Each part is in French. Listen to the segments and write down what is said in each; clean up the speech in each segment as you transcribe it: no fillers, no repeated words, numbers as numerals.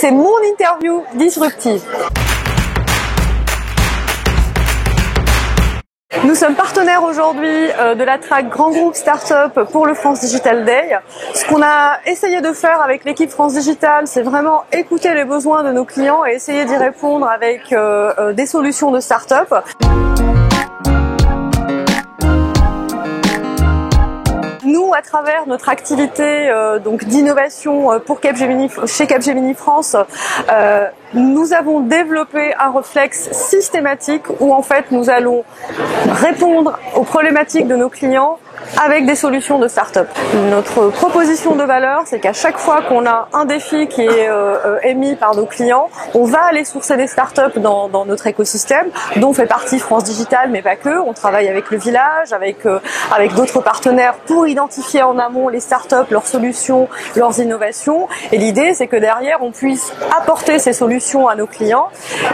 c'est mon interview disruptive. Nous sommes partenaires aujourd'hui de la track Grand Groupe Startup pour le France Digital Day. Ce qu'on a essayé de faire avec l'équipe France Digital, c'est vraiment écouter les besoins de nos clients et essayer d'y répondre avec des solutions de start-up. Nous, à travers notre activité donc d'innovation pour Capgemini, chez Capgemini France, nous avons développé un réflexe systématique où en fait nous allons répondre aux problématiques de nos clients avec des solutions de start-up. Notre proposition de valeur, c'est qu'à chaque fois qu'on a un défi qui est émis par nos clients, on va aller sourcer des start-up dans notre écosystème, dont fait partie France Digital, mais pas que. On travaille avec le village, avec d'autres partenaires pour identifier en amont les start-up, leurs solutions, leurs innovations. Et l'idée, c'est que derrière, on puisse apporter ces solutions à nos clients.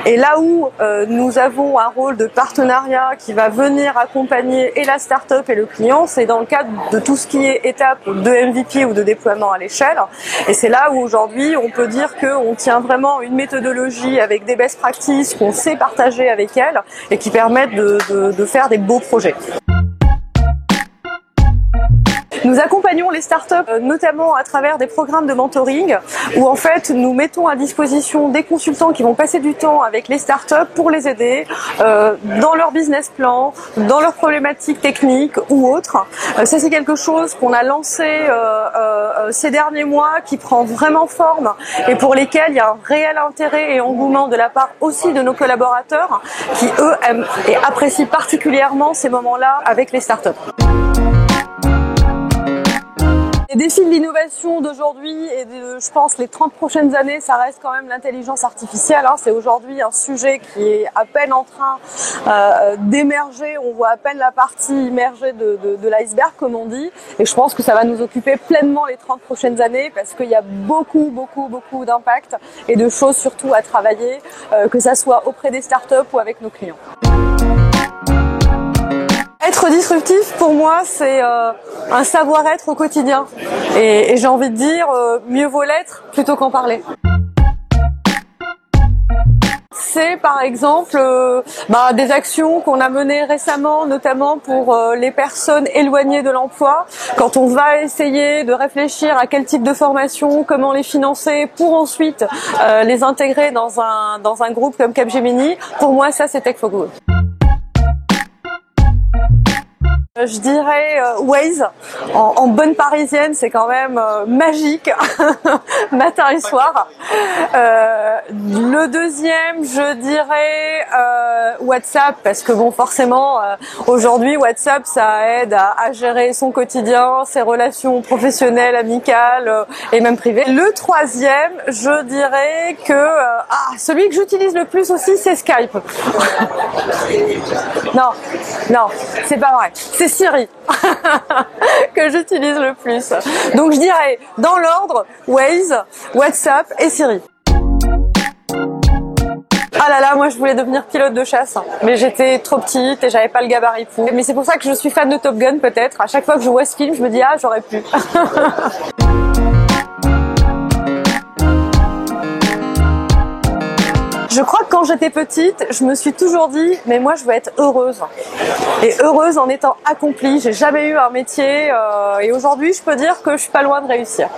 Et là où nous avons un rôle de partenariat qui va venir accompagner et la start-up et le client, c'est dans le cadre de tout ce qui est étape de MVP ou de déploiement à l'échelle. Et c'est là où aujourd'hui on peut dire qu'on tient vraiment une méthodologie avec des best practices qu'on sait partager avec elles et qui permettent de faire des beaux projets. Nous accompagnons les startups notamment à travers des programmes de mentoring où en fait nous mettons à disposition des consultants qui vont passer du temps avec les startups pour les aider dans leur business plan, dans leurs problématiques techniques ou autres. Ça c'est quelque chose qu'on a lancé ces derniers mois qui prend vraiment forme et pour lesquels il y a un réel intérêt et engouement de la part aussi de nos collaborateurs qui eux aiment et apprécient particulièrement ces moments-là avec les startups. Les défis de l'innovation d'aujourd'hui et je pense les 30 prochaines années, ça reste quand même l'intelligence artificielle. C'est aujourd'hui un sujet qui est à peine en train d'émerger. On voit à peine la partie immergée de l'iceberg, comme on dit. Et je pense que ça va nous occuper pleinement les 30 prochaines années parce qu'il y a beaucoup d'impact et de choses surtout à travailler, que ça soit auprès des startups ou avec nos clients. Être disruptif, pour moi, c'est un savoir-être au quotidien. Et j'ai envie de dire, mieux vaut l'être plutôt qu'en parler. C'est par exemple des actions qu'on a menées récemment, notamment pour les personnes éloignées de l'emploi, quand on va essayer de réfléchir à quel type de formation, comment les financer pour ensuite les intégrer dans un groupe comme Capgemini. Pour moi, ça, c'est Tech for Good. Je dirais Waze, en bonne parisienne, c'est quand même magique, matin et soir. Le deuxième, je dirais WhatsApp, parce que bon, forcément, aujourd'hui, WhatsApp, ça aide à gérer son quotidien, ses relations professionnelles, amicales et même privées. Le troisième, je dirais que celui que j'utilise le plus aussi, c'est Skype. Non, c'est pas vrai. C'est Siri que j'utilise le plus. Donc je dirais dans l'ordre Waze, WhatsApp et Siri. Ah là là, moi je voulais devenir pilote de chasse, mais j'étais trop petite et j'avais pas le gabarit pour. Mais c'est pour ça que je suis fan de Top Gun peut-être. À chaque fois que je vois ce film, je me dis j'aurais pu. Je crois que quand j'étais petite, je me suis toujours dit, mais moi je veux être heureuse. Et heureuse en étant accomplie. J'ai jamais eu un métier et aujourd'hui je peux dire que je suis pas loin de réussir.